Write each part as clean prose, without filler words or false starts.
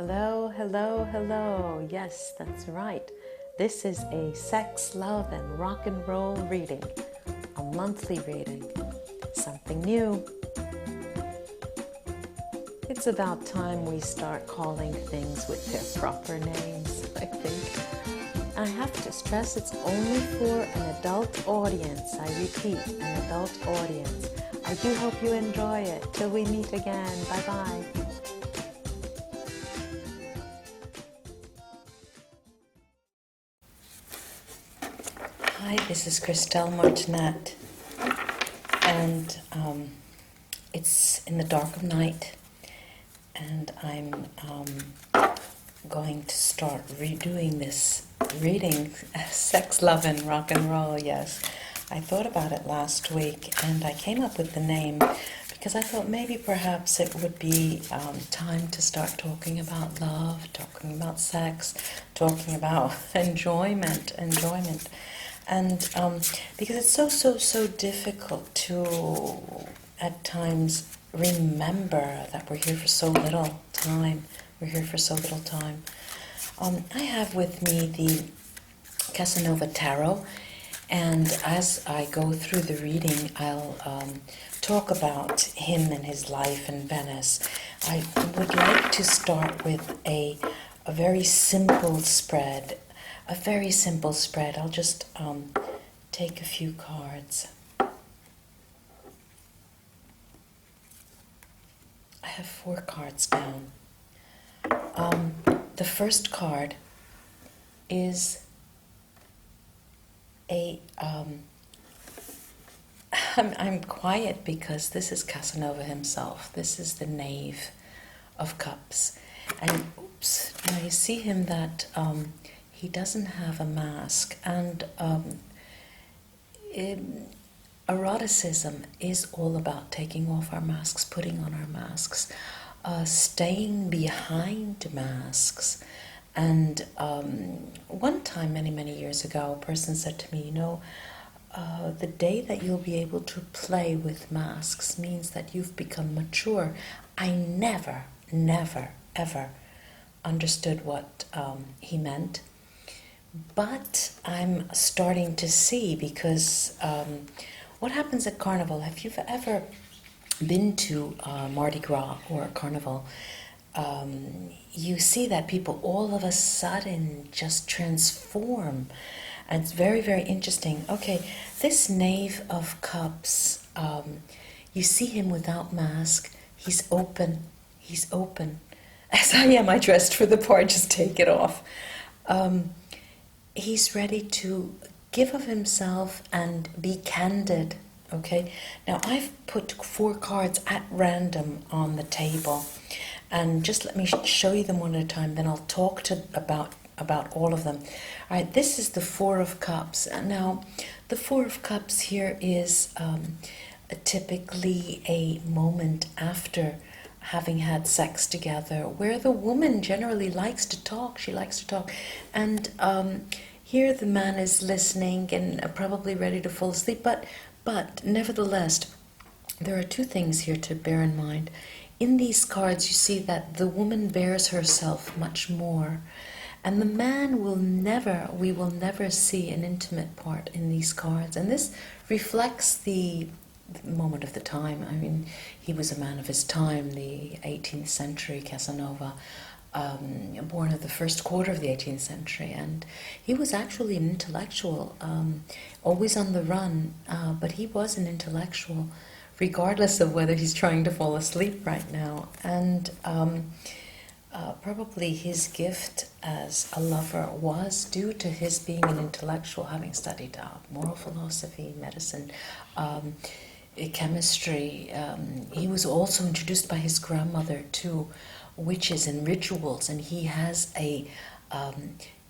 Hello, hello, hello. Yes, that's right. This is a sex, love, and rock and roll reading. A monthly reading. Something new. It's about time we start calling things with their proper names, I think. I have to stress it's only for an adult audience. I repeat, an adult audience. I do hope you enjoy it. Till we meet again. Bye-bye. Hi, this is Christelle Martinette, and it's in the dark of night, and I'm going to start redoing this reading, Sex, Love, and Rock and Roll, yes. I thought about it last week, and I came up with the name because I thought maybe perhaps it would be time to start talking about love, talking about sex, talking about enjoyment. And because it's so difficult to, at times, remember that we're here for so little time. I have with me the Casanova Tarot, and as I go through the reading, I'll talk about him and his life in Venice. I would like to start with a very simple spread. I'll just take a few cards. I have 4 cards down. The first card is I'm quiet because this is Casanova himself. This is the Knave of Cups. And now you see him that he doesn't have a mask, and eroticism is all about taking off our masks, putting on our masks, staying behind masks. And one time, many years ago, a person said to me, the day that you'll be able to play with masks means that you've become mature. I never, ever understood what he meant. But I'm starting to see, because what happens at Carnival, have you ever been to Mardi Gras or a Carnival, you see that people all of a sudden just transform. And it's very interesting. Okay, this Knave of Cups, you see him without mask. He's open. As I am, I dressed for the part, just take it off. He's ready to give of himself and be candid, okay? Now, I've put 4 cards at random on the table, and just let me show you them one at a time, then I'll talk about all of them. All right, this is the 4 of Cups. And now, the 4 of Cups here is typically a moment after having had sex together, where the woman generally likes to talk. She likes to talk. And here the man is listening and probably ready to fall asleep. But nevertheless, there are 2 things here to bear in mind. In these cards, you see that the woman bears herself much more. And the man we will never see an intimate part in these cards. And this reflects the moment of the time. I mean, he was a man of his time, the 18th century Casanova, born of the first quarter of the 18th century, and he was actually an intellectual, always on the run, but he was an intellectual, regardless of whether he's trying to fall asleep right now. And probably his gift as a lover was due to his being an intellectual, having studied moral philosophy, medicine, chemistry. He was also introduced by his grandmother to witches and rituals, and he has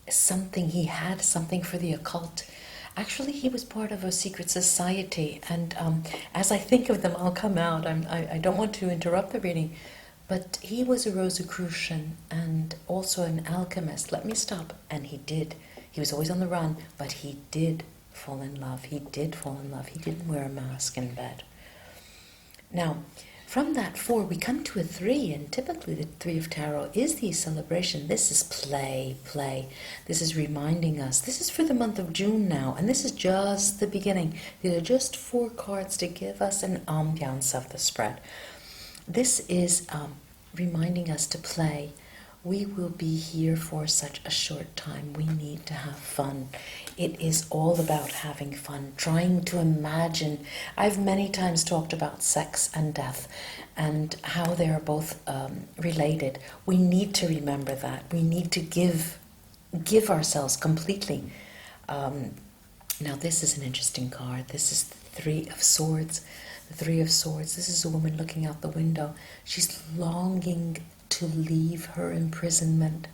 something for the occult. Actually, he was part of a secret society, and as I think of them, I'll come out. I don't want to interrupt the reading, but he was a Rosicrucian and also an alchemist. Let me stop. And he did. He was always on the run, but he did fall in love. He didn't wear a mask in bed. Now, From that 4, we come to a 3, and typically the 3 of Tarot is the celebration. This is play, play. This is reminding us. This is for the month of June now, and this is just the beginning. These are just 4 cards to give us an ambiance of the spread. This is reminding us to play. We will be here for such a short time. We need to have fun. It is all about having fun, trying to imagine. I've many times talked about sex and death and how they are both related. We need to remember that. We need to give ourselves completely. Now this is an interesting card. This is the 3 of Swords. The 3 of Swords. This is a woman looking out the window. She's longing to leave her imprisonment.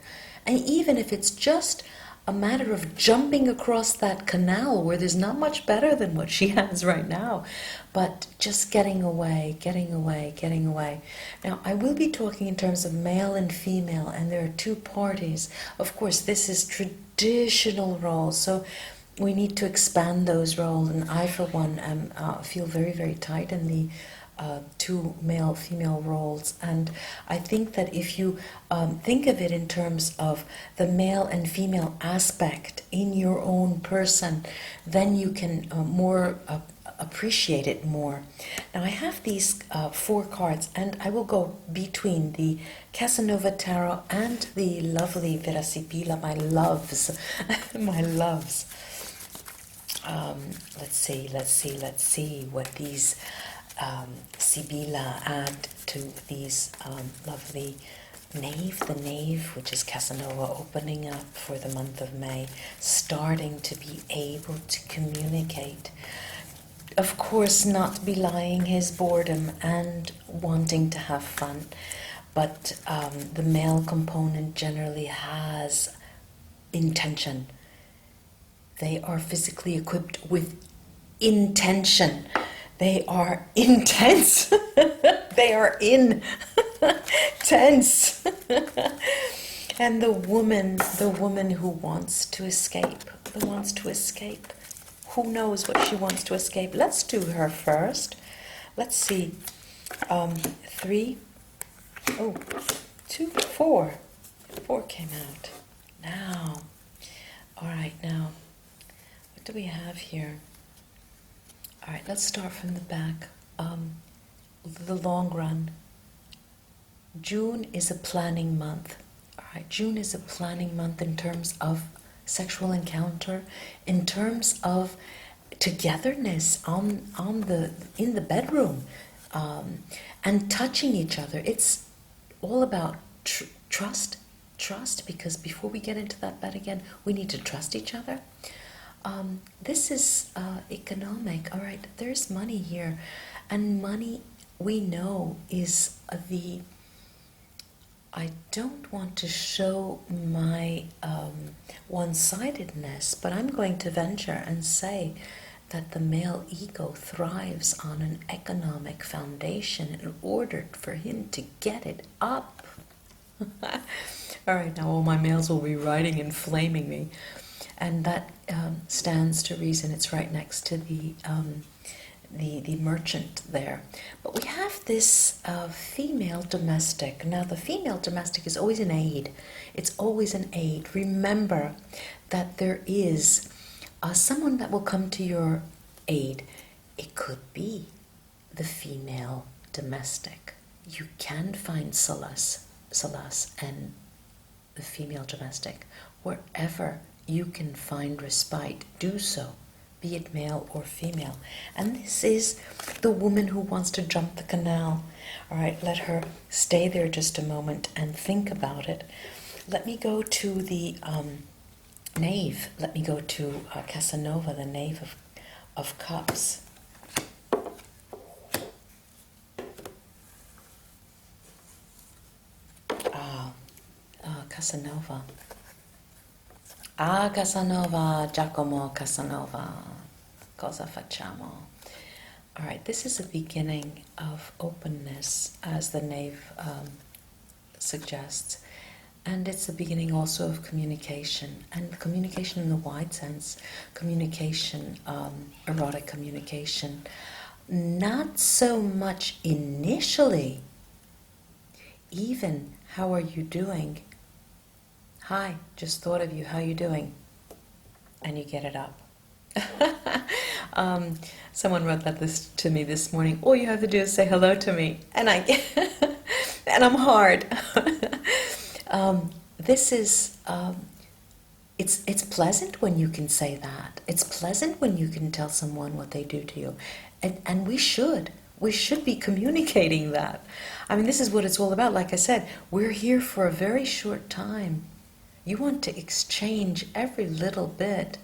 And even if it's just a matter of jumping across that canal where there's not much better than what she has right now, but just getting away, getting away, getting away. Now, I will be talking in terms of male and female, and there are 2 parties. Of course, this is traditional roles, so we need to expand those roles, and I, for one, feel very, very tight in the 2 male-female roles. And I think that if you think of it in terms of the male and female aspect in your own person, then you can more appreciate it more. Now I have these 4 cards, and I will go between the Casanova Tarot and the lovely Vera Sibilla, my loves, my loves. Let's see what these Sibilla add to these lovely Knave, the Knave, which is Casanova opening up for the month of May, starting to be able to communicate. Of course, not belying his boredom and wanting to have fun, but the male component generally has intention. They are physically equipped with intention. They are intense. They are intense. And the woman who wants to escape, Who knows what she wants to escape? Let's do her first. Let's see. 3, 2, 4. 4 came out. Now. All right, now. What do we have here? All right, let's start from the back. The long run. June is a planning month. All right, June is a planning month in terms of sexual encounter, in terms of togetherness in the bedroom, and touching each other. It's all about trust, because before we get into that bed again, we need to trust each other. This is economic. All right, there's money here, and money, we know, is I don't want to show my one-sidedness, but I'm going to venture and say that the male ego thrives on an economic foundation in order for him to get it up. All right, now all my males will be writing and flaming me. And that stands to reason. It's right next to the merchant there. But we have this female domestic. Now the female domestic is always an aid. It's always an aid. Remember that there is someone that will come to your aid. It could be the female domestic. You can find solace and the female domestic. Wherever you can find respite, do so, be it male or female. And this is the woman who wants to jump the canal. All right, let her stay there just a moment and think about it. Let me go to the Knave. Let me go to Casanova, the Knave of Cups. Casanova. Casanova, Giacomo Casanova. Cosa facciamo? All right, this is a beginning of openness, as the Knave suggests. And it's the beginning also of communication, and communication in the wide sense, communication, erotic communication. not so much initially, even how are you doing? Hi, just thought of you, how you doing? And you get it up. Someone wrote this to me this morning. All you have to do is say hello to me, and and I'm hard. This is it's pleasant when you can say that. It's pleasant when you can tell someone what they do to you, and we should be communicating that. I mean, this is what it's all about. Like I said, we're here for a very short time. You want to exchange every little bit.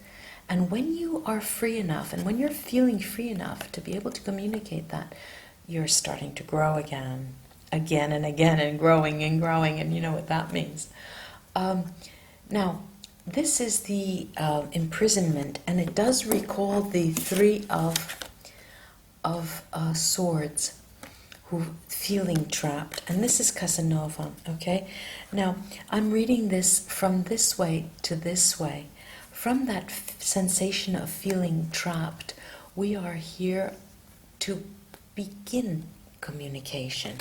And when you are free enough, and when you're feeling free enough to be able to communicate that, you're starting to grow again and again, and growing, and you know what that means. Now, this is the imprisonment, and it does recall the Three of Swords, who feeling trapped, and this is Casanova. Okay, now I'm reading this from this way to this way. From that sensation of feeling trapped, we are here to begin communication,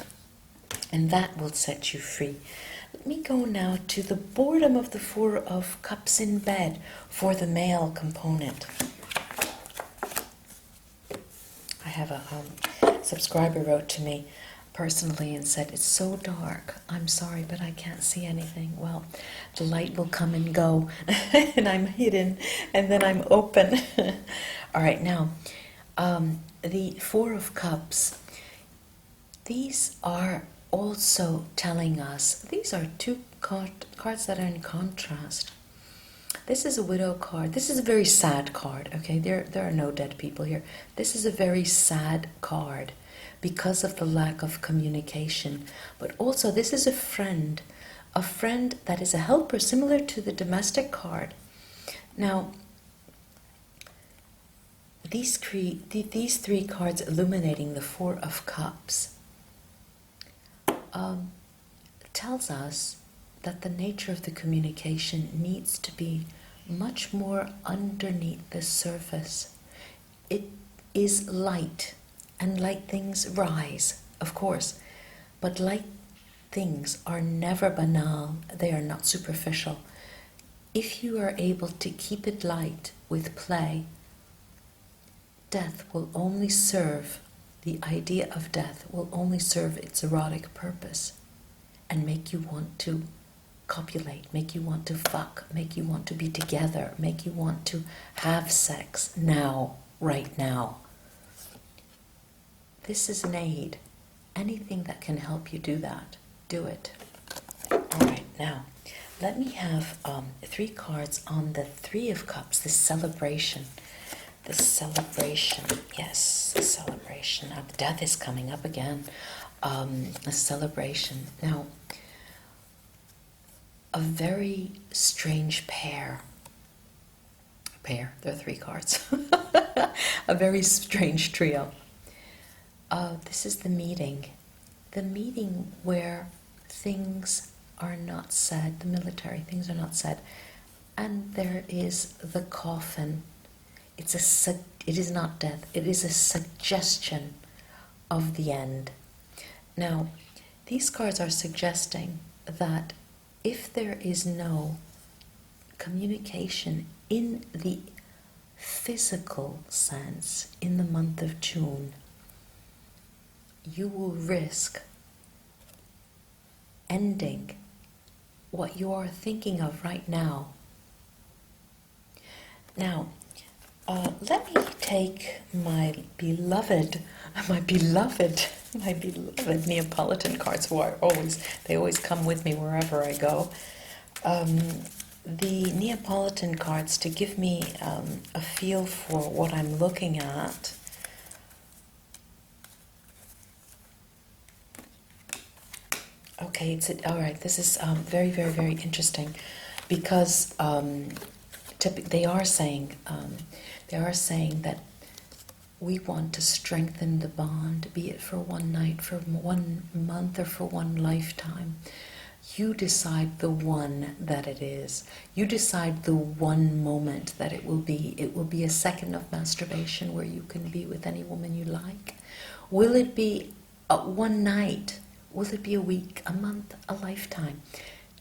and that will set you free. Let me go now to the boredom of the Four of Cups in bed for the male component. I have a subscriber wrote to me personally and said, it's so dark, I'm sorry, but I can't see anything. Well, the light will come and go, and I'm hidden, and then I'm open. All right, now, the Four of Cups, these are also telling us, these are two cards that are in contrast. This is a widow card. This is a very sad card, okay? There are no dead people here. This is a very sad card because of the lack of communication. But also, this is a friend that is a helper, similar to the domestic card. Now, these three cards illuminating the Four of Cups tells us that the nature of the communication needs to be much more underneath the surface. It is light, and light things rise, of course, but light things are never banal, they are not superficial. If you are able to keep it light with play, death will only serve, the idea of death will only serve its erotic purpose and make you want to copulate, make you want to fuck, make you want to be together, make you want to have sex now, right now. This is an aid. Anything that can help you do that, do it. All right, now, let me have 3 cards on the Three of Cups, this celebration. This celebration, yes, the celebration. Now, death is coming up again. A celebration. Now, a very strange pair. There are 3 cards. A very strange trio. This is the meeting where things are not said, the military things are not said, and there is the coffin. It is not death, it is a suggestion of the end. Now, these cards are suggesting that if there is no communication in the physical sense in the month of June, you will risk ending what you are thinking of right now. Now, let me take my beloved Neapolitan cards, who are always come with me wherever I go. The Neapolitan cards to give me a feel for what I'm looking at. Okay, all right. This is very, very, very interesting, because they are saying that we want to strengthen the bond, be it for one night, for 1 month, or for one lifetime. You decide the one that it is. You decide the one moment that it will be. It will be a second of masturbation where you can be with any woman you like. Will it be one night? Will it be a week, a month, a lifetime?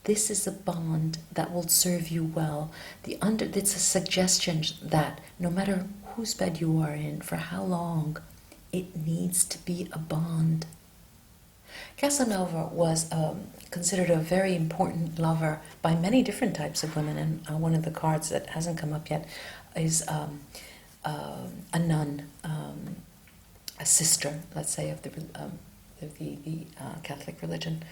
This is a bond that will serve you well. It's a suggestion that no matter whose bed you are in, for how long, it needs to be a bond. Casanova was considered a very important lover by many different types of women, and one of the cards that hasn't come up yet is a nun, a sister, let's say, of the Catholic religion,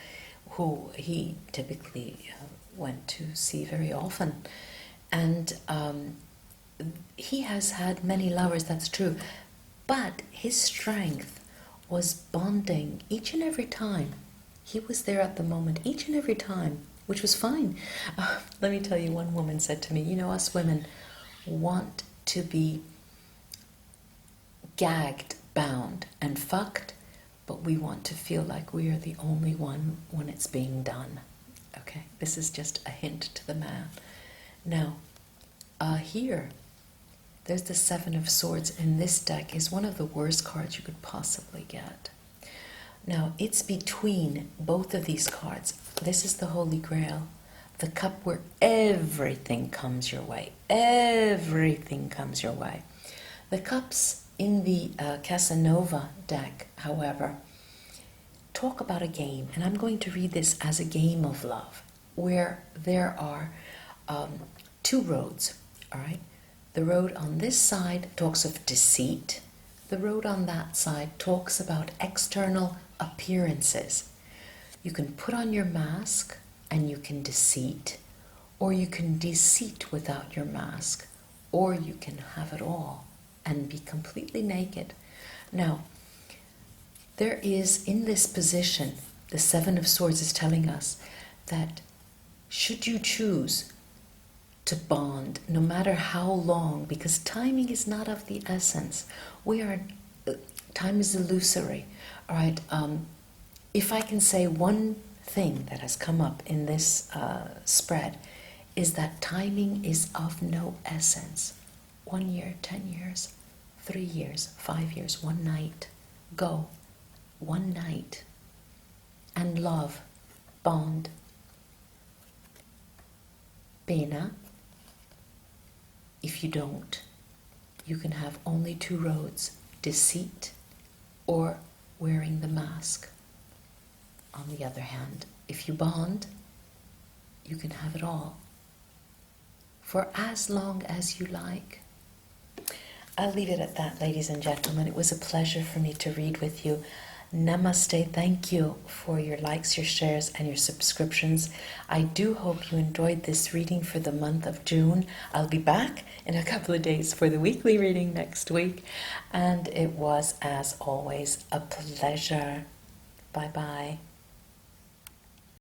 who he typically went to see very often. And he has had many lovers, that's true, but his strength was bonding each and every time. He was there at the moment, each and every time, which was fine. Let me tell you, one woman said to me, you know, us women want to be gagged, bound, and fucked, but we want to feel like we are the only one when it's being done. Okay, this is just a hint to the man. Now, here, there's the Seven of Swords in this deck. Is one of the worst cards you could possibly get. Now, it's between both of these cards. This is the Holy Grail, the cup where everything comes your way. Everything comes your way. The cups in the Casanova deck, however, talk about a game, and I'm going to read this as a game of love, where there are two roads, all right? The road on this side talks of deceit. The road on that side talks about external appearances. You can put on your mask and you can deceit, or you can deceit without your mask, or you can have it all and be completely naked. Now, there is in this position, the Seven of Swords is telling us that should you choose to bond, no matter how long, because timing is not of the essence. Time is illusory, all right? If I can say one thing that has come up in this spread, is that timing is of no essence. 1 year, 10 years, 3 years, 5 years, one night, go, one night, and love, bond. Pena. If you don't, you can have only two roads, deceit or wearing the mask. On the other hand, if you bond, you can have it all for as long as you like. I'll leave it at that, ladies and gentlemen. It was a pleasure for me to read with you. Namaste. Thank you for your likes, your shares, and your subscriptions. I do hope you enjoyed this reading for the month of June. I'll be back in a couple of days for the weekly reading next week. And it was, as always, a pleasure. Bye-bye.